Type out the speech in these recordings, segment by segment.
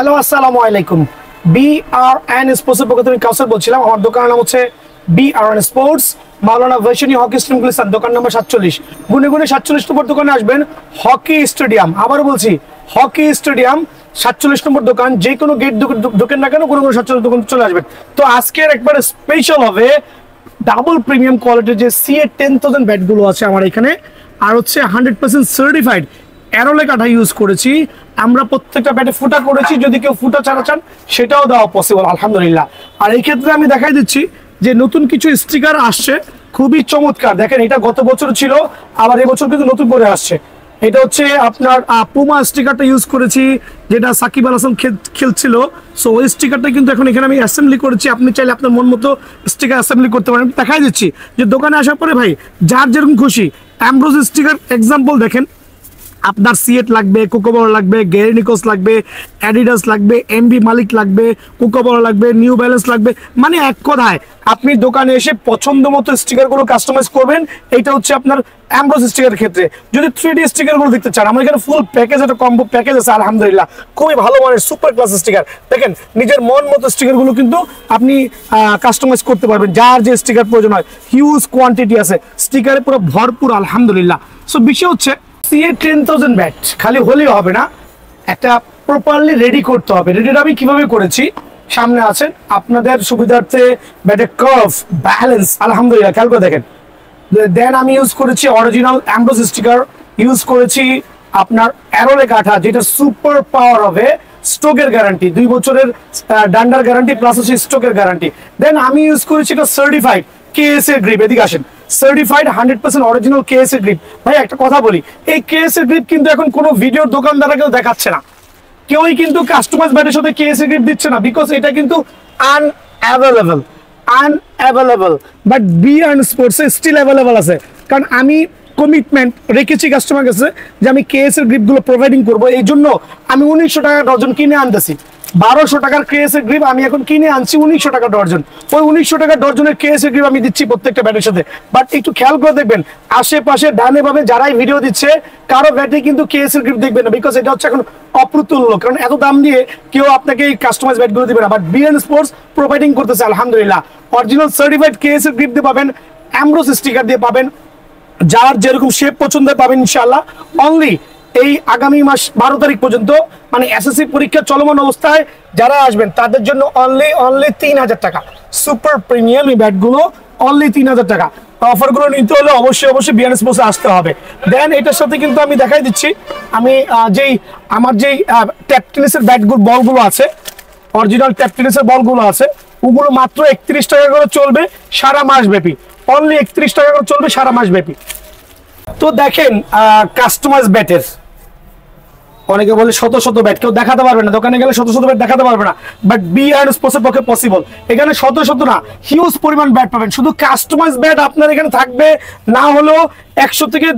Hello আসসালামু আলাইকুম। BRN স্পোর্টসের পক্ষ থেকে কাউসার বলছিলাম। আমার দোকানের নাম হচ্ছে BRN স্পোর্টস, মাওলানা ভার্সিটি হকি স্টেডিয়াম গুলিস্তান, দোকান নম্বর 47। গুনে গুনে 47 নম্বর দোকানে আসবেন। হকি স্টেডিয়াম, আবার বলছি হকি স্টেডিয়াম 47 নম্বর দোকান। যে কোনো গেট ঢোকেন না কেন, কোনো 47 দোকান চলে আসবেন। তো আজকের একবারে স্পেশাল হবে ডাবল প্রিমিয়াম কোয়ালিটির যে CA 10,000 ব্যাটগুলো আছে আমার এখানে, আর হচ্ছে 100% সার্টিফাইড অ্যারোলে কাঠা ইউজ করেছি আমরা। প্রত্যেকটা ব্যাটে ফুটা করেছি, যদি কেউ ফুটা ছাড়া চান সেটাও দেওয়া পসিবল আলহামদুলিল্লাহ। আর এই ক্ষেত্রে আমি দেখাই দিচ্ছি যে নতুন কিছু স্টিকার আসছে, খুবই চমৎকার। দেখেন, এটা গত বছর ছিল, আবার এবছর কিন্তু নতুন করে আসছে। এটা হচ্ছে আপনার পুমা স্টিকারটা ইউজ করেছি, যেটা সাকিব আল হাসান খেলছিল। সো ওই স্টিকারটা কিন্তু এখন এখানে আমি অ্যাসেম্বলি করেছি। আপনি চাইলে আপনার মন মতো স্টিকার অ্যাসেম্বলি করতে পারেন। দেখাই দিচ্ছি যে দোকানে আসার পরে ভাই যার যেরকম খুশি অ্যামব্রোজ স্টিকার এক্সাম্পল দেখেন। আপনার সিয়েট লাগবে, কোকোবর লাগবে, গেরিনিকোস লাগবে, অ্যাডিডাস লাগবে, এমবি মালিক লাগবে, কোকোবর লাগবে, নিউ ব্যালেন্স লাগবে, মানে এক কথায় আপনি দোকানে এসে পছন্দ মতো স্টিকারগুলো কাস্টমাইজ করবেন। এইটা হচ্ছে আপনার অ্যামব্রোজ স্টিকারের ক্ষেত্রে। যদি 3D স্টিকারগুলো দেখতে চান, আমার এখানে ফুল প্যাকেজ, একটা কম্বো প্যাকেজ আছে আলহামদুলিল্লাহ, খুবই ভালো মানের সুপার ক্লাস স্টিকার। দেখেন, নিজের মন মতো স্টিকারগুলো কিন্তু আপনি কাস্টমাইজ করতে পারবেন, যার যে স্টিকার প্রয়োজন হয়। হিউজ কোয়ান্টিটি আছে, স্টিকারে পুরো ভরপুর আলহামদুলিল্লাহ। সো বিষয় হচ্ছে CA 10,000 ব্যাট খালি হলেই হবে না, একটা প্রপারলি রেডি করতে হবে। রেডিটা আমি কিভাবে করেছি, সামনে আছেন আপনাদের সুবিধার্থে। ব্যাটের কার্ভ, ব্যালেন্স আলহামদুলিল্লাহ খেয়াল করে দেখেন। দেন আমি ইউজ করেছি অরিজিনাল অ্যামব্রোজ স্টিকার, ইউজ করেছি আপনার অ্যারোলে কাঠা, যেটা সুপার পাওয়ার হবে, স্ট্রোকের গ্যারান্টি 2 বছরের ডান্ডার গ্যারান্টি প্লাস হচ্ছে স্ট্রোকের গ্যারান্টি। দেন আমি ইউজ করেছি এটা সার্টিফাইড KS এর গ্রিপ। এদিকে আসেন, সার্টিফাইড 100% অরিজিনাল KS এর গ্রিপ। ভাই একটা কথা বলি, এই KS এর গ্রিপ কিন্তু এখন কোনো ভিডিওর দোকানদাররা কেউ দেখাচ্ছে না, কেউই কিন্তু কাস্টমাইজ ব্যাটের সাথে KS এর গ্রিপ দিচ্ছে না, বিকজ এটা কিন্তু আনঅ্যাভেলেবল। বাট BRN স্পোর্টসে স্টিল অ্যাভেলেবল আছে, কারণ আমি কমিটমেন্ট রেখেছি কাস্টমার কাছে যে আমি KS এর গ্রিপগুলো প্রোভাইডিং করবো। এই জন্য আমি 1900 টাকা ডজন কিনে আনতেছি। 1200 টাকার KS এর গ্রিপ আমি এখন কিনে আনছি 1900 টাকা ডজন। ওই 1900 টাকা ডজনের KS এর গ্রিপ আমি দিচ্ছি প্রত্যেকটা ব্যাটের সাথে। বাট একটু খেয়াল করে দেখবেন, আশেপাশে ডানে ভাবে যারাই ভিডিও দিচ্ছে কারো ব্যাটে কিন্তু KS এর গ্রিপ দেখবেন না, বিকজ এটা হচ্ছে এখন অপ্রতুল্য, কারণ এত দাম দিয়ে কেউ আপনাকে এই কাস্টমাইজ ব্যাটগুলো দিবে না। বাট BRN স্পোর্টস প্রোভাইডিং করতেছে আলহামদুলিল্লাহ। অরিজিনাল সার্টিফাইড KS এর গ্রিপ দিয়ে পাবেন, অ্যামব্রোজ স্টিকার দিয়ে পাবেন, যার যেরকম শেপ পছন্দ পাবেন ইনশাআল্লাহ। অনলি এই আগামী মাস 12 তারিখ পর্যন্ত, মানে SSC পরীক্ষা চলমান অবস্থায় যারা আসবেন তাদের জন্য অনলি 3000 টাকা সুপার প্রিমিয়াম এই ব্যাটগুলো, অনলি 3000 টাকা। অফারগুলো নিতে হলে অবশ্যই BRN স্পোর্টসে আসতে হবে। দেন এটার সাথে কিন্তু আমি দেখাই দিচ্ছি, আমি আমার যেই ট্যাপ টেনিসের ব্যাটগুলো বলগুলো আছে, অরিজিনাল ট্যাপ টেনিসের বলগুলো আছে, ওগুলো মাত্র 31 টাকা করে চলবে সারা মাস ব্যাপী। অনলি 31 টাকা করে চলবে সারা মাস ব্যাপী। তো দেখেন, কাস্টমাইজ ব্যাটের অনেকে বলে শত ব্যাট কেউ দেখাতে পারবে না, দোকানে গেলে শত ব্যাট দেখাতে পারবে না। বাট BRN স্পোর্টসের পক্ষে পসিবল। এখানে শত না, হিউজ পরিমাণ ব্যাট পাবেন। শুধু কাস্টমাইজ ব্যাট আপনার এখানে থাকবে না হলেও 100 থেকে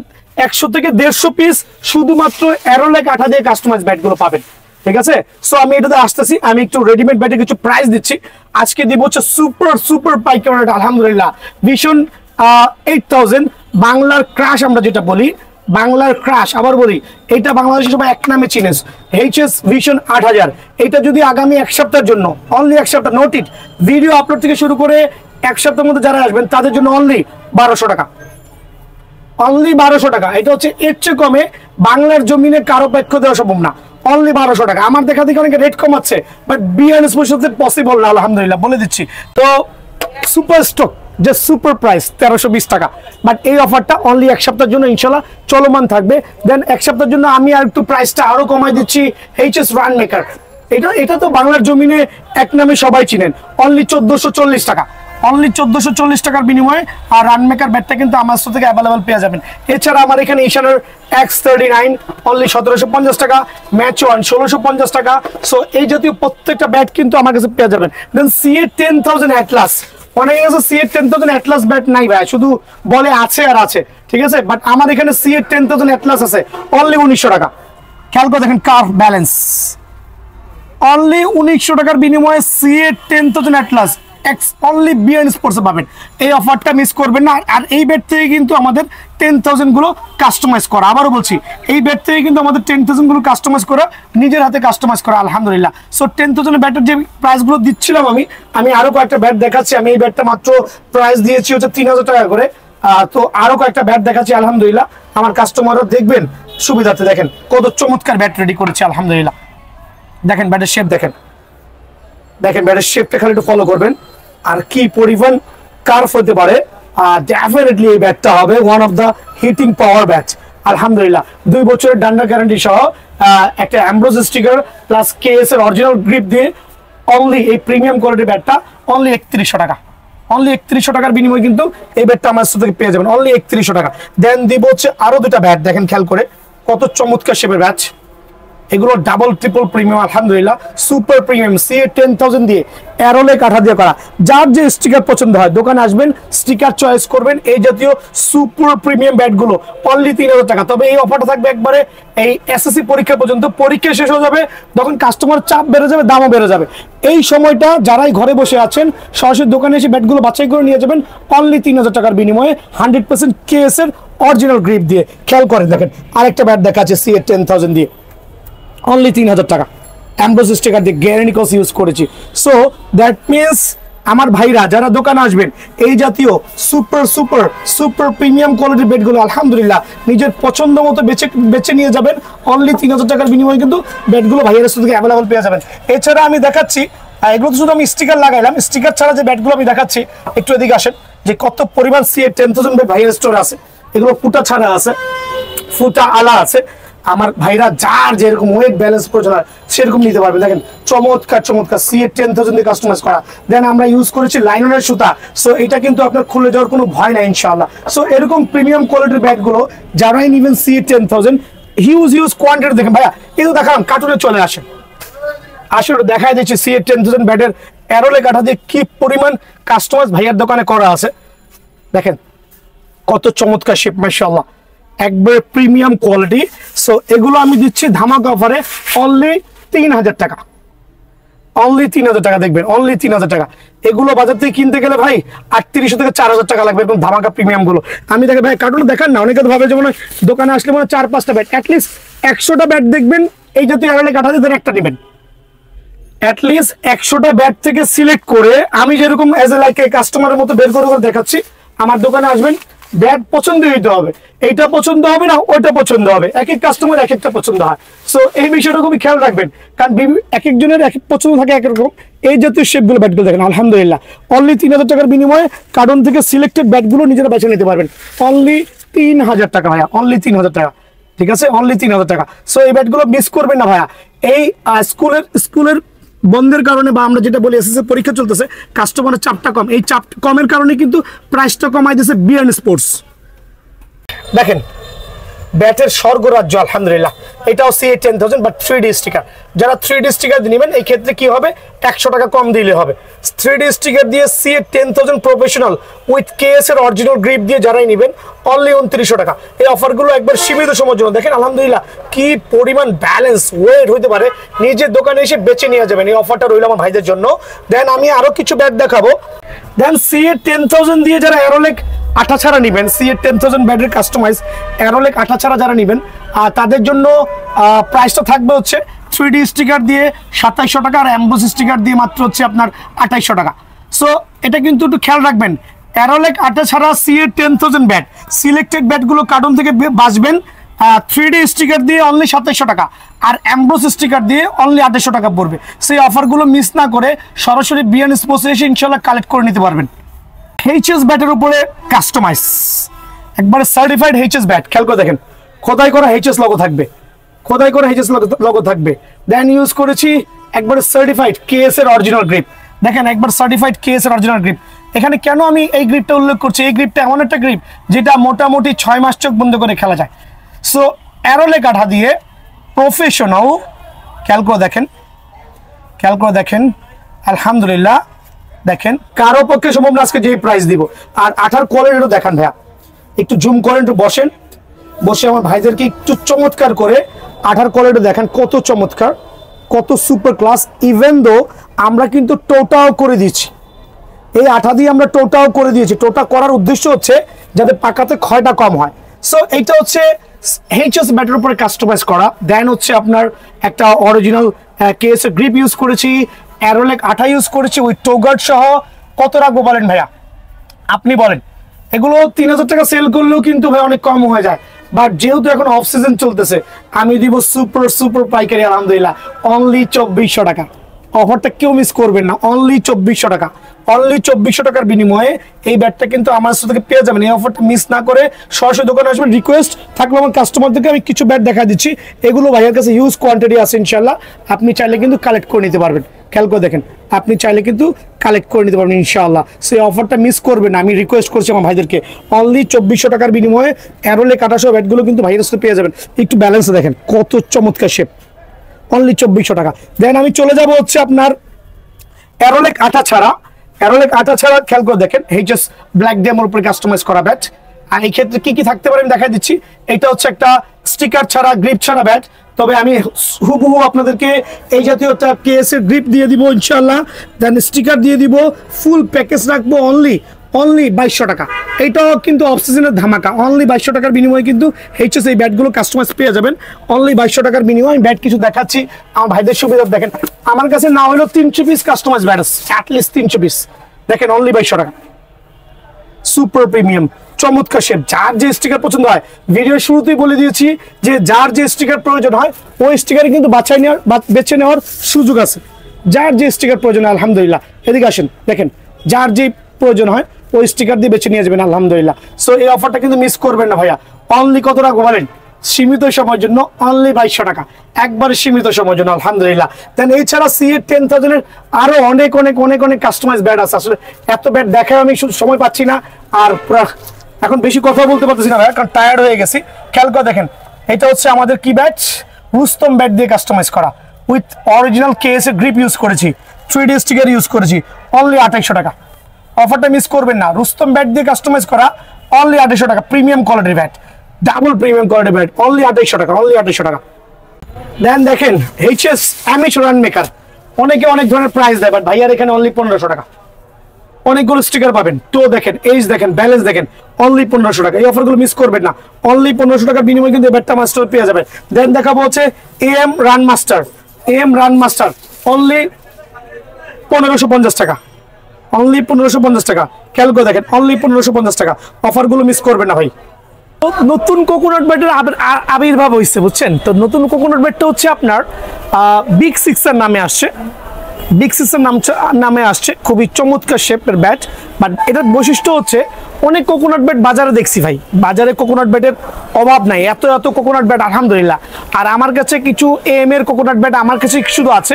150 পিস শুধুমাত্র অ্যারোলে কাঠা দিয়ে কাস্টমাইজ ব্যাটগুলো পাবেন, ঠিক আছে? সো আমি এটাতে আসতেছি, আমি একটু রেডিমেড ব্যাটে কিছু প্রাইস দিচ্ছি। আজকে দিব হচ্ছে সুপার পাইকারি রেট আলহামদুলিল্লাহ। ভিশন 8000 বাংলার ক্রাশ, আমরা যেটা বলি বাংলার ক্রাশ, আবার বলি এটা বাংলাদেশে সবাই এক নামে চিনেস, HS ভিশন 8000। এটা যদি আগামী এক সপ্তাহের জন্য, অনলি এক সপ্তাহ, নোটিট ভিডিও আপলোড থেকে শুরু করে এক সপ্তাহের মধ্যে যারা আসবেন তাদের জন্য অনলি 1200 টাকা, অনলি 1200 টাকা। এটা হচ্ছে এর চেয়ে কমে বাংলার জমিনে কারো পক্ষ দেওয়া সম্ভব না, অনলি 1200 টাকা। আমার দেখা দেখে অনেকে রেট কমাচ্ছে, বাট BRN স্পোর্টসে পসিবল না আলহামদুলিল্লাহ, বলে দিচ্ছি। তো সুপার স্টক যে সুপার প্রাইস 1320 টাকা। বাট এই অফারটা অনলি এক সপ্তাহের জন্য ইনশাল্লাহ চলমান থাকবে। দেন এক সপ্তাহের জন্য আমি আর একটু প্রাইসটা আরো কমাই দিচ্ছি। HS রান মেকার, এটা তো বাংলার জমিনে এক নামে সবাই চিনেন, অনলি 1440 টাকা, অনলি 1440 টাকার বিনিময়ে। আর রান মেকার ব্যাটটা কিন্তু আমার থেকে অ্যাভেলেবল পেয়ে যাবেন। এছাড়া আমার এখানে ঈশানের X39 অনলি 1750 টাকা, ম্যাচ 1 1650 টাকা। সো এই জাতীয় প্রত্যেকটা ব্যাট কিন্তু আমার কাছে পেয়ে যাবেন। দেন CA 10,000 অ্যাটলাস, অনেকে কাছে CA 10,000 অ্যাটলাস ব্যাট নাই ভাই, শুধু বলে আছে আর আছে, ঠিক আছে? বাট আমার এখানে CA 10,000 অ্যাটলাস আছে অনলি 1900 টাকা। খেয়াল করে দেখেন, কার্ভ ব্যালেন্স অনলি 1900 টাকার বিনিময়ে CA 10,000 অ্যাটলাস। অনলি বিএন স্পোর্টসে পাবেন। এই অফারটা মিস করবেন না। আর এই ব্যাট থেকে কিন্তু আমাদের 10,000 গুলো কাস্টমাইজ করা, আবারও বলছি এই ব্যাট থেকে কিন্তু আমাদের 10,000 গুলো কাস্টমাইজ করা, নিজের হাতে কাস্টমাইজ করা আলহামদুলিল্লাহ। সো 10,000 ব্যাটের যে প্রাইসগুলো দিচ্ছিলাম আমি আরো কয়েকটা ব্যাট দেখাচ্ছি। আমি এই ব্যাটটা মাত্র প্রাইস দিয়েছি হচ্ছে 3,000 টাকা করে। তো আরো কয়েকটা ব্যাট দেখাচ্ছি আলহামদুলিল্লাহ, আমার কাস্টমাররা দেখবেন সুবিধাতে। দেখেন কত চমৎকার ব্যাট রেডি করেছি আলহামদুলিল্লাহ। দেখেন ব্যাটের শেপ, দেখেন ব্যাটের শেপটা খালি একটু ফলো করবেন। আর কি পরিমাণ কার্ভ হতে পারে, ডেফিনেটলি এই ব্যাটটা হবে one of the hitting power bat আলহামদুলিল্লাহ। 2 বছরের ডান্ডার গ্যারান্টি সহ একটা অ্যাম্ব্রোজ স্টিকার প্লাস কেএস এর অরিজিনাল গ্রিপ দিয়ে অনলি এই প্রিমিয়াম কোয়ালিটির ব্যাটটা অনলি 3100 টাকা। অনলি 3100 টাকার বিনিময়ে কিন্তু এই ব্যাটটা আমার থেকে পেয়ে যাবেন অনলি 3100 টাকা। দেন দিব হচ্ছে আরো 2টা ব্যাট, দেখেন খেয়াল করে কত চমৎকার শেপের ব্যাট। এগুলো ডাবল ট্রিপল প্রিমিয়াম আলহামদুলিল্লাহ, সুপার প্রিমিয়াম CA 10,000 দিয়ে অ্যারোলে কাঠা দিয়ে করা। যার যে স্টিকার পছন্দ হয় দোকানে আসবেন, স্টিকার চয়েস করবেন। এই জাতীয় সুপার প্রিমিয়াম ব্যাটগুলো অনলি 3,000 টাকা। তবে এই অফারটা থাকবে একবারে এই SSC পরীক্ষা পর্যন্ত। পরীক্ষা শেষ হয়ে যাবে, তখন কাস্টমার চাপ বেড়ে যাবে, দামও বেড়ে যাবে। এই সময়টা যারাই ঘরে বসে আছেন সরাসরি দোকানে এসে ব্যাটগুলো বাছাই করে নিয়ে যাবেন অনলি 3,000 টাকার বিনিময়ে 100% কেএস এর অরিজিনাল গ্রিপ দিয়ে। খেয়াল করেন, দেখেন আরেকটা ব্যাট দেখা আছে CA 10,000 দিয়ে অনলি 3,000 টাকা। অ্যাম্ব্রোজ স্টিকার দিয়ে গ্যারান্টি কস ইউজ করেছি। সো দ্যাট মিনস আমার ভাইরা যারা দোকানে আসবেন এই জাতীয় সুপার সুপার সুপার প্রিমিয়াম কোয়ালিটির বেডগুলো আলহামদুলিল্লাহ নিজের পছন্দ মতো বেছে নিয়ে যাবেন অনলি 3,000 টাকার বিনিময়ে কিন্তু বেডগুলো ভাইয়ের কাছ থেকে অ্যাভেলেবল পেয়ে যাবেন। এছাড়া আমি দেখাচ্ছি, এগুলো তো শুধু আমি স্টিকার লাগাইলাম, স্টিকার ছাড়া যে ব্যাটগুলো আমি দেখাচ্ছি একটু এদিকে আসেন, যে কত পরিমাণ CA 10,000 ব্যাট ভাইয়ের স্টোরে আছে। এগুলো ফুটা ছাড়া আছে, ফুটা আলা আছে। আমার ভাইরা যার যেরকম ওয়েট ব্যালেন্স প্রয়োজন হয় সেরকম নিতে পারবে। দেখেন চমৎকার চমৎকার CA 10,000 দিয়ে কাস্টমাইজ করা। দেন আমরা ইউজ করেছি লাইননের সুতা। সো এটা কিন্তু আপনার খুলে যাওয়ার কোনো ভয় নাই ইনশাআল্লাহ। সো এরকম প্রিমিয়াম কোয়ালিটির ব্যাটগুলো যারাই নেবেন CA 10,000 হিউজ কোয়ান্টিটি। দেখেন ভাইয়া কিন্তু দেখালাম, কার্টুনে চলে আসেন, আসলে দেখাই দিচ্ছি CA 10,000 ব্যাটের অ্যারোলে কাঠা দিয়ে কি পরিমাণ কাস্টমাইজ ভাইয়ার দোকানে করা আছে। দেখেন কত চমৎকার শেপ, মাশাআল্লাহ একবারে প্রিমিয়াম কোয়ালিটি। সো এগুলো আমি দিচ্ছি ধামাকা অফারে অনলি 3,000 টাকা। অনলি 3,000 টাকা, দেখবেন অনলি 3,000 টাকা। এগুলো বাজার থেকে কিনতে গেলে ভাই 3800 থেকে 4,000 টাকা লাগবে এরকম ধামাকা প্রিমিয়াম গুলো। আমি দেখে ভাই কার্টুন দেখান না, অনেকে ভাবে যেমন দোকানে আসলে মনে 4-5টা ব্যাট, অ্যাটলিস্ট 100টা ব্যাট দেখবেন এই জাতীয় অ্যারোলে কাঠা দিয়ে একটা নেবেন। অ্যাটলিস্ট 100টা ব্যাট থেকে সিলেক্ট করে আমি যেরকম এজ এ লাইক কাস্টমারের মতো বের করে দেখাচ্ছি, আমার দোকানে আসবেন, ব্যাট পছন্দ হইতে হবে, এইটা পছন্দ হবে না ওইটা পছন্দ হবে, এক এক কাস্টমার এক একটা পছন্দ হয়। সো এই বিষয়টা খুবই খেয়াল রাখবেন, কারণ এক একজনের এক এক পছন্দ থাকে একরকম। এই জাতীয় শেপগুলো ব্যাটগুলো দেখেন আলহামদুলিল্লাহ অনলি 3,000 টাকার বিনিময়ে কার্টুন থেকে সিলেক্টেড ব্যাটগুলো নিজেরা বেছে নিতে পারবেন অনলি 3,000 টাকা ভাইয়া, অনলি 3,000 টাকা, ঠিক আছে, অনলি 3,000 টাকা। সো এই ব্যাটগুলো মিস করবেন না ভাইয়া। এই স্কুলের বন্ধের কারণে বা আমরা যেটা বলি এসএসসি পরীক্ষা চলতেছে, কাস্টমারের চাপটা কম, এই চাপ কমের কারণে কিন্তু প্রাইসটা কমাই দিয়েছে বিএন স্পোর্টস। দেখেন ব্যাটের স্বর্গরাজ্য আলহামদুলিল্লাহ, এটাও CA 10,000 বাট 3D স্টিকার। যারা 3D স্টিকার নেবেন এই ক্ষেত্রে কি হবে, 100 টাকা কম দিলে হবে। 3D স্টিকার দিয়ে CA 10,000 প্রফেশনাল উইথ কেএস এর অরিজিনাল গ্রিপ দিয়ে যারাই নেবেন অনলি 2900 টাকা। এই অফারগুলো একবার সীমিত সময়ের জন্য। দেখেন আলহামদুলিল্লাহ কি পরিমাণ ব্যালেন্স ওয়েট হইতে পারে, নিজের দোকানে এসে বেছে নিয়ে যাবেন। এই অফারটা রইল আমার ভাইদের জন্য। দেন আমি আরো কিছু ব্যাট দেখাবো। দেন CA 10,000 দিয়ে যারা অ্যারোলেক আঠা ছাড়া নেবেন, CA 10,000 ব্যাটের কাস্টমাইজ অ্যারোলেক আঠা ছাড়া যারা নেবেন তাদের জন্য প্রাইসটা থাকবে হচ্ছে 3D স্টিকার দিয়ে 2700 টাকা আর অ্যাম্বোস স্টিকার দিয়ে মাত্র হচ্ছে আপনার 2800 টাকা। সো এটা কিন্তু একটু খেয়াল রাখবেন, অ্যারোলেক আঠা ছাড়া CA 10,000 ব্যাট সিলেক্টেড ব্যাটগুলো কার্টুন থেকে বাঁচবেন 3D স্টিকার দিয়ে অনলি 2700 টাকা আর অ্যাম্বোস স্টিকার দিয়ে অনলি 2800 টাকা পড়বে। সেই অফারগুলো মিস না করে সরাসরি বিএন স্পোর্টসে এসে ইনশাল্লাহ কালেক্ট করে নিতে পারবেন। HS ব্যাটের উপরে কাস্টমাইজ একবারে সার্টিফাইড HS ব্যাট, খেয়াল করে দেখেন খোদাই করা HS লোগো থাকবে, খোদাই করা HS লোগো থাকবে। দেন ইউজ করেছি একবারে সার্টিফাইড কেএস এর অরিজিনাল গ্রিপ। দেখেন একবার সার্টিফাইড কেএস এর অরিজিনাল গ্রিপ। এখানে কেন আমি এই গ্রিপটা উল্লেখ করছি, এই গ্রিপটা এমন একটা গ্রিপ যেটা মোটামুটি 6 মাস চোখ বন্ধ করে খেলা যায়। সো অ্যারোলে কাঠা দিয়ে প্রফেশনাল, খেয়াল করে দেখেন আলহামদুলিল্লাহ। দেখেন কারো পক্ষে সম্ভব না আজকে যে প্রাইস দিব। আর আঠার কোয়ালিটিও দেখান ভাইয়া, একটু জুম করেন, একটু বসে আমার ভাইদেরকে একটু চমৎকার করে আঠার কোয়ালিটি দেখেন, কত চমৎকার, কত সুপার ক্লাস। ইভেন দো আমরা কিন্তু টোটাও করে দিচ্ছি, এই আঠা দিয়ে আমরা টোটাও করে দিয়েছি। টোটা করার উদ্দেশ্য হচ্ছে যাতে পাকাতে ক্ষয়টা কম হয়। সো এইটা হচ্ছে এইচএস ব্যাটের উপরে কাস্টমাইজ করা। দেন হচ্ছে আপনার একটা অরিজিনাল কেএস এর গ্রিপ ইউজ করেছি, অ্যারোলেক আঠা ইউজ করেছি উইথ টোগার্ড সহ। কত রাখবো বলেন ভাইয়া, আপনি বলেন। এগুলো 3000 টাকা সেল করলেও কিন্তু ভাই অনেক কম হয়ে যায়, বাট যেহেতু এখন অফ সিজন চলতেছে আমি দিব সুপার সুপার পাইকারি আলহামদুলিল্লাহ অনলি 2400 টাকা। অফারটা কেউ মিস করবেন না, অনলি 2400 টাকা। অনলি 2400 টাকার বিনিময়ে এই ব্যাটটা কিন্তু আমার থেকে পেয়ে যাবেন। এই অফারটা মিস না করে সরাসরি দোকানে আসবেন। রিকোয়েস্ট থাকলে আমার কাস্টমারদেরকে আমি কিছু ব্যাট দেখা দিচ্ছি, এগুলো ভাইয়ের কাছে হিউজ কোয়ান্টিটি আছে ইনশাল্লাহ। আপনি চাইলে কিন্তু কালেক্ট করে নিতে পারবেন। খেয়াল করে দেখেন, আপনি চাইলে কিন্তু কালেক্ট করে নিতে পারবেন ইনশাআল্লাহ। সেই অফারটা মিস করবেন না, আমি রিকোয়েস্ট করছি আমার ভাইদেরকে। অনলি 2400 টাকার বিনিময়ে অ্যারোলে কাটাসহ ব্যাটগুলো কিন্তু ভাইয়ের কাছে পেয়ে যাবেন। একটু ব্যালেন্স দেখেন কত চমৎকার শেপ, অনলি 2400 টাকা। দেন আমি চলে যাব হচ্ছে আপনার অ্যারোলেক আঠা ছাড়া। অ্যারোলেক আঠা ছাড়া খেয়াল করে দেখেন এইচএস ব্ল্যাক ডেমোর উপরে কাস্টমাইজ করা ব্যাট। আর এই ক্ষেত্রে কি কি থাকতে পারে আমি দেখাই দিচ্ছি। এটা হচ্ছে একটা স্টিকার ছাড়া গ্রিপ ছাড়া ব্যাট, তবে আমি হুবহু আপনাদেরকে এই জাতীয় একটা কেএস এর গ্রিপ দিয়ে দিব ইনশাআল্লাহ। দেন স্টিকার দিয়ে দিব, ফুল প্যাকেজ রাখবো অনলি 2200 টাকা। এইটাও কিন্তু অফ সিজনের ধামাকা। অনলি 2200 টাকার বিনিময়ে কিন্তু এইচএস এই ব্যাটগুলো কাস্টমাইজ পেয়ে যাবেন। অনলি 2200 টাকার বিনিময়ে আমি ব্যাট কিছু দেখাচ্ছি আমার ভাইদের সুবিধা। দেখেন আমার কাছে না হলেও 300 পিস কাস্টমাইজ ব্যাট আছে, অ্যাটলিস্ট 300 পিস। দেখেন অনলি 2200 টাকা, সুপার প্রিমিয়াম চমৎকার শেপ। যার যে স্টিকার পছন্দ হয়, ভিডিও শুরুতেই বলে দিয়েছি যে যার যে স্টিকার প্রয়োজন হয় ওই স্টিকারে কিন্তু বেছে নেওয়ার সুযোগ আছে। যার যে স্টিকার প্রয়োজন হয় আলহামদুলিল্লাহ, এদিকে আসেন দেখেন, যার যে প্রয়োজন হয় ওই স্টিকার দিয়ে বেছে নিয়ে যাবেন আলহামদুলিল্লাহ। সো এই অফারটা কিন্তু মিস করবেন না ভাইয়া। অনলি কত রাখবো বলেন, সীমিত সময়ের জন্য অনলি 2200 টাকা, একবারে সীমিত সময়ের জন্য আলহামদুলিল্লাহ। দেন এছাড়া সিএ 10000 এর আরো অনেক অনেক অনেক অনেক কাস্টমাইজ ব্যাট আছে। আসলে এত ব্যাট দেখায় আমি সময় পাচ্ছি না, আর পুরো এখন বেশি কথা বলতে পারতেছি না ভাইয়া, কারণ টায়ার্ড হয়ে গেছি। খেয়াল করে দেখেন, এটা হচ্ছে আমাদের কি ব্যাট, রুস্তম ব্যাট দিয়ে কাস্টমাইজ করা উইথ অরিজিনাল কেএস এর গ্রিপ ইউজ করেছি, 3D স্টিকার ইউজ করেছি। অনলি 2800 টাকা, অফারটা মিস করবেন না। রুস্তম ব্যাট দিয়ে কাস্টমাইজ করা অনলি 2800 টাকা, প্রিমিয়াম কোয়ালিটির ব্যাট, ডাবল প্রিমিয়াম কোয়ালিটির ব্যাট, অনলি 2800 টাকা, অনলি 2800 টাকা। দেন দেখেন এইচএস অ্যামেচ রান মেকার, অনেকে অনেক ধরনের প্রাইস দেয়, বাট ভাইয়ার এখানে অনলি 1500 টাকা। অনেকগুলো স্টিকার পাবেন, তো দেখেন এইজ দেখেন, ব্যালেন্স দেখেন, অনলি 1500 টাকা। এই অফারগুলো মিস করবেন না, অনলি 1500 টাকার বিনিময়ে কিন্তু ব্যাটটা মাস্টার পেয়ে যাবেন। দেন দেখাবো হচ্ছে am run master, am run master only 1550 টাকা, অনলি 1550 টাকা। খেয়াল করে দেখেন অনলি 1550 টাকা। অফারগুলো মিস করবেন না ভাই। নতুন কোকোনাট ব্যাটের আবির্ভাব হয়েছে বুঝছেন। তো নতুন কোকোনাট ব্যাটটা হচ্ছে আপনার বিগ সিক্সের নামে আসছে, বিগ সিক্সের নামে আসছে। খুবই চমৎকার শেপের ব্যাট, বাট এটার বৈশিষ্ট্য হচ্ছে অনেক কোকোনাট ব্যাট বাজারে দেখছি ভাই, বাজারে কোকোনাট ব্যাটের অভাব নাই, এত এত কোকোনাট ব্যাট আলহামদুলিল্লাহ। আর আমার কাছে কিছু এম এর কোকোনাট ব্যাট আমার কাছে শুধু আছে,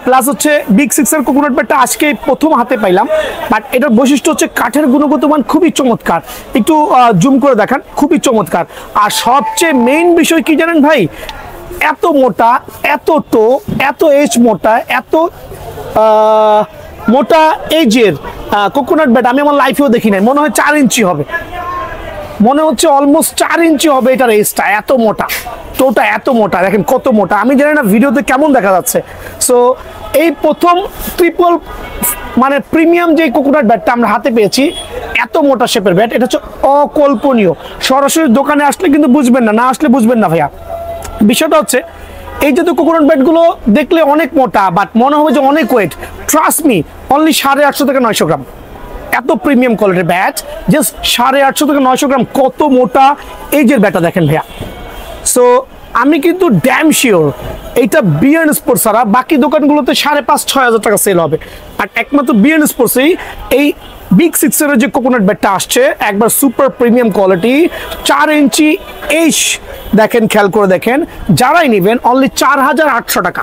প্লাস হচ্ছে বিগ সিক্সের কোকোনাট ব্যাটটা আজকে প্রথম হাতে পাইলাম। বাট এটার বৈশিষ্ট্য হচ্ছে কাঠের গুণগত মান খুবই চমৎকার, একটু জুম করে দেখান, খুবই চমৎকার। আর সবচেয়ে মেইন বিষয় কি জানেন ভাই, এত মোটা, এত টো, এত এজ মোটা, এত মোটা এজের কোকোনাট ব্যাট আমি আমার লাইফেও দেখি নাই। মনে হয় 4 ইঞ্চি হবে, মনে হচ্ছে অলমোস্ট 4 ইঞ্চি হবে এটার এজটা, এত মোটা টোটা, এত মোটা। দেখেন কত মোটা, আমি জানি না ভিডিওতে কেমন দেখা যাচ্ছে। সো এই প্রথম ট্রিপল মানে প্রিমিয়াম যে কোকোনাট ব্যাটটা আমরা হাতে পেয়েছি, এত মোটা শেপের ব্যাট, এটা হচ্ছে অকল্পনীয়। সরাসরি দোকানে আসলে কিন্তু বুঝবেন না, না আসলে বুঝবেন না ভাইয়া। বিষয়টা হচ্ছে এই যে কোকোনাট ব্যাটগুলো দেখলে অনেক মোটা, বাট মনে হবে যে অনেক ওয়েট। ট্রাস্ট মি, অনলি 850 থেকে 900 গ্রাম, এত প্রিমিয়াম কোয়ালিটির ব্যাট, জাস্ট 850 থেকে 900 গ্রাম। কত মোটা এজের ব্যাটটা দেখেন ভাইয়া। সো আমি কিন্তু ড্যাম শিওর এইটা বিএন স্পোর্টস ছাড়া বাকি দোকানগুলোতে 5,500-6,000 টাকা সেল হবে, আর একমাত্র বিএন স্পোর্টসেই এই বিগ সিক্সের যে কোকোনাট ব্যাটটা আসছে, একবার সুপার প্রিমিয়াম কোয়ালিটি, 4 ইঞ্চি এইচ। দেখেন খেয়াল করে দেখেন, যারাই নেবেন অনলি 4,800 টাকা।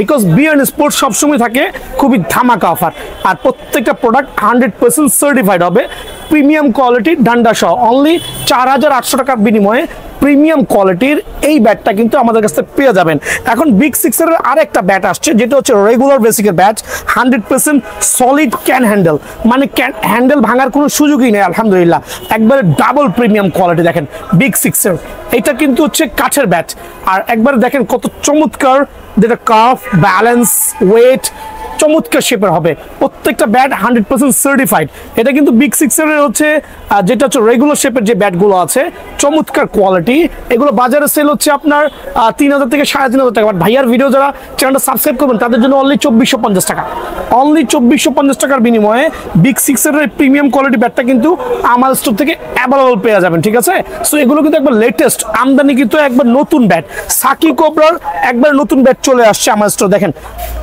বিকজ বিএন স্পোর্টস সবসময় থাকে খুবই ধামাকা অফার, আর প্রত্যেকটা প্রোডাক্ট 100% সার্টিফাইড হবে, প্রিমিয়াম কোয়ালিটি ডান্ডা সহ। অনলি 4,800 টাকার বিনিময়ে প্রিমিয়াম কোয়ালিটির এই ব্যাটটা কিন্তু আমাদের কাছে পেয়ে যাবেন। এখন বিগ সিক্সের আরেকটা ব্যাট আসছে, যেটা হচ্ছে রেগুলার বেসিকের ব্যাট, 100% সলিড ক্যান হ্যান্ডেল, মানে ক্যান হ্যান্ডেল ভাঙার কোনো সুযোগই নেই আলহামদুলিল্লাহ। একবারে ডাবল প্রিমিয়াম কোয়ালিটি। দেখেন বিগ সিক্সের এটা কিন্তু হচ্ছে কাঠের ব্যাট, আর একবার দেখেন কত চমৎকার, যেটা কার্ভ, ব্যালেন্স, ওয়েট, চমৎকার শেপের হবে, প্রত্যেকটা ব্যাট 100% সার্টিফাইড। এটা কিন্তু বিগ সিক্সের হচ্ছে যেটা হচ্ছে রেগুলার শেপের যে ব্যাটগুলো আছে, চমৎকার কোয়ালিটি। এগুলো বাজারে সেল হচ্ছে আপনার 3000 থেকে 3500 টাকা। বাট ভাইয়ার ভিডিও যারা চ্যানেলটা সাবস্ক্রাইব করবেন তাদের জন্য অনলি 2450 টাকা, অনলি 2450 টাকার বিনিময়ে বিগ সিক্সের প্রিমিয়াম কোয়ালিটি ব্যাটটা কিন্তু আমার স্টোর থেকে অ্যাভেলেবল পেয়ে যাবেন, ঠিক আছে। সো এগুলো কিন্তু একবার লেটেস্ট আমদানি, কিন্তু একবার নতুন ব্যাট, সাকি কোবরার একবার নতুন ব্যাট চলে আসছে আমার স্টোর। দেখেন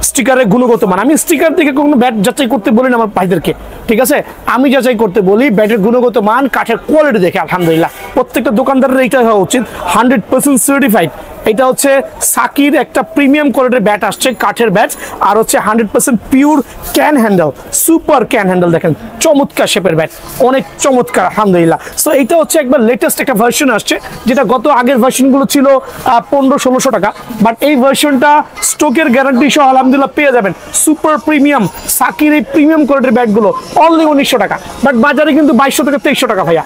স্টিকারের গুণগত মান, আমি স্টিকার থেকে কোনো ব্যাট যাচাই করতে বলি না আমার ভাইদেরকে, ঠিক আছে। আমি যাচাই করতে বলি ব্যাটের গুণগত মান, কাঠের কোয়ালিটি দেখে। আলহামদুলিল্লাহ প্রত্যেকটা দোকানদারের এইটা হওয়া উচিত, 100% সার্টিফাইড। এটা হচ্ছে সাকির একটা প্রিমিয়াম কোয়ালিটির ব্যাট আসছে, কাঠের ব্যাট, আর হচ্ছে 100% pure can handle, super can handle. দেখেন চমৎকার শেপের ব্যাট, অনেক চমৎকার আলহামদুলিল্লাহ। সো এইটা হচ্ছে একবার লেটেস্ট একটা ভার্সন আসছে, যেটা গত আগের ভার্সনগুলো ছিল 1500-1600 টাকা। বাট এই ভার্সনটা স্টকের গ্যারান্টি সহ আলহামদুলিল্লাহ পেয়ে যাবেন সুপার প্রিমিয়াম সাকির এই প্রিমিয়াম কোয়ালিটির ব্যাটগুলো অনলি 1900 টাকা। বাট বাজারে কিন্তু 2200 থেকে 2300 টাকা ভাইয়া।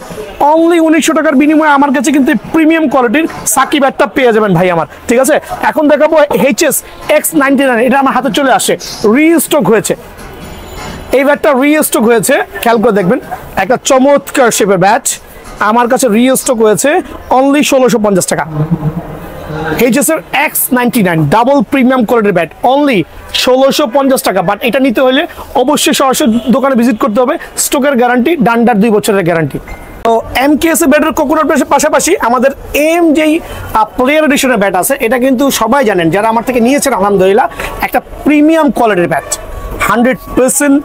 অনলি 1900 টাকার বিনিময়ে আমার কাছে কিন্তু প্রিমিয়াম কোয়ালিটির সাকি ব্যাটটা পেয়ে যাবেন ভাই আমার, ঠিক আছে। এখন দেখাবো HS X99, এটা আমার হাতে চলে আসে, রিস্টক হয়েছে। এই ব্যাটটা রিস্টক হয়েছে, খেয়াল করে দেখবেন, একটা চমৎকার শেপের ব্যাট আমার কাছে রিস্টক হয়েছে অনলি 1650 টাকা। HS এর X99 ডাবল প্রিমিয়াম কোয়ালিটির ব্যাট অনলি 1650 টাকা। বাট এটা নিতে হলে অবশ্যই সরাসরি দোকানে ভিজিট করতে হবে, স্টকের গ্যারান্টি, ডান্ডার 2 বছরের গ্যারান্টি। তো MKS ব্যাটের কোকোনাট ব্যাটের পাশাপাশি আমাদের এম যেই প্লেয়ার এডিশনের ব্যাট আছে, এটা কিন্তু সবাই জানেন যারা আমার থেকে নিয়েছেন আলহামদুলিল্লাহ, একটা প্রিমিয়াম কোয়ালিটির bat, 100%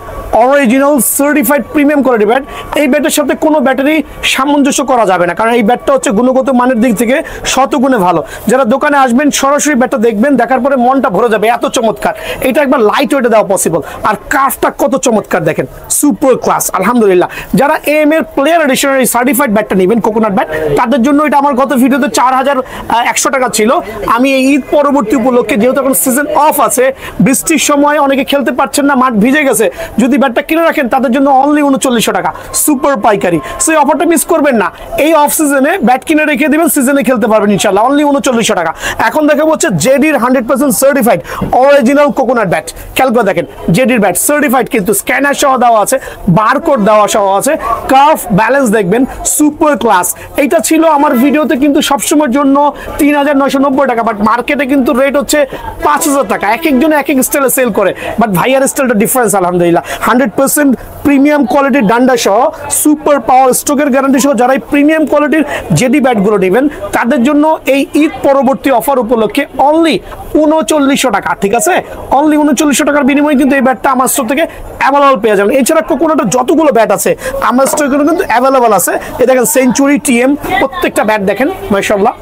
original certified premium quality bat. এই ব্যাটের সাথে কোনো ব্যাটারি সামঞ্জস্য করা যাবে না, কারণ এই ব্যাটটা হচ্ছে গুণগত মানের দিক থেকে শতগুণে ভালো। যারা দোকানে আসবেন সরাসরি ব্যাটটা দেখবেন, দেখার পরে মনটা ভরে যাবে, এত চমৎকার। এটা একবার লাইট ওয়েটে দেওয়া পসিবল, আর কাফটা কত চমৎকার দেখেন, সুপার ক্লাস আলহামদুলিল্লাহ। যারা এম এর প্লেয়ার এডিশনের এই সার্টিফাইড ব্যাটটা নেবেন কোকোনাট ব্যাট, তাদের জন্য এটা আমার গত ভিডিওতে 4100 টাকা ছিল। আমি এই ঈদ পরবর্তী উপলক্ষে, যেহেতু এখন সিজন অফ আছে, বৃষ্টির সময় অনেকে খেলতে পারছেন না, মাঠ ভিজে গেছে, যদি ব্যাটটা কিনে রাখেন তাদের জন্য অনলি 3900 টাকা সুপার পাইকারি। সেই অফারটা মিস করবেন না, এই অফ সিজনে ব্যাট কিনে রেখে দিবেন, সিজনে খেলতে পারবেন ইনশাআল্লাহ, অনলি 3900 টাকা। এখন দেখাবো হচ্ছে জেডির 100% সার্টিফাইড অরিজিনাল কোকোনাট ব্যাট। খেয়াল করে দেখেন, জেডির ব্যাট সার্টিফাইড, কিন্তু স্ক্যানার সহ দেওয়া আছে, বারকোড দেওয়া সহ আছে, কার্ভ ব্যালেন্স দেখবেন সুপার ক্লাস। এইটা ছিল আমার ভিডিওতে কিন্তু সবসময়ের জন্য 3990 টাকা, বাট মার্কেটে কিন্তু রেট হচ্ছে 5000 টাকা। এক একজনে এক এক স্টাইলে সেল করে, বাট ভাইয়ার স্টাইলটা ডিফারেন্স আলহামদুলিল্লাহ। 100% প্রিমিয়াম কোয়ালিটির ডান্ডা সহ, সুপার পাওয়ার স্ট্রোকের গ্যারান্টি সহ যারা প্রিমিয়াম কোয়ালিটির জেডি ব্যাটগুলো নেবেন তাদের জন্য এই ঈদ পরবর্তী অফার উপলক্ষে অনলি 3900 টাকা, ঠিক আছে। অনলি 3900 টাকার বিনিময়ে কিন্তু এই ব্যাটটা আমার স্টোর থেকে অ্যাভেলেবল পেয়ে যাবেন। এছাড়া কোকোনাটের যতগুলো ব্যাট আছে আমার স্টোরে কিন্তু অ্যাভেলেবল আছে। এই দেখেন সেঞ্চুরি, TM, প্রত্যেকটা ব্যাট দেখেন মাশাআল্লাহ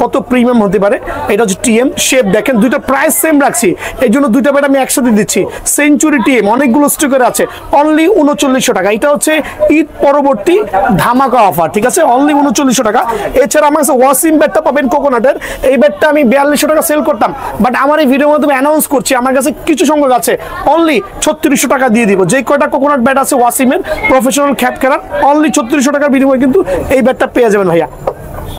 কত প্রিমিয়াম হতে পারে। এটা হচ্ছে TM শেপ, দেখেন দুইটা প্রাইস সেম রাখছি, এই জন্য দুইটা ব্যাট আমি একসাথে দিচ্ছি। সেঞ্চুরি, TM অনেকগুলো স্টকের আছে, অনলি 3900 টাকা। এটা হচ্ছে ঈদ পরবর্তী ধামাকা অফার, ঠিক আছে, অনলি 3900 টাকা। এছাড়া আমার কাছে ওয়াসিম ব্যাটটা পাবেন কোকোনাটের, এই ব্যাটটা আমি 4200 টাকা সেল করতাম, বাট আমার এই ভিডিওর মাধ্যমে অ্যানাউন্স করছি আমার কাছে কিছু সংখ্যক আছে, অনলি 3600 টাকা দিয়ে দিব। যে কয়টা কোকোনাট ব্যাট আছে ওয়াসিমের প্রফেশনাল খ্যাপ খেলার, অনলি 3600 টাকার বিনিময়ে কিন্তু এই ব্যাটটা পেয়ে যাবেন ভাইয়া।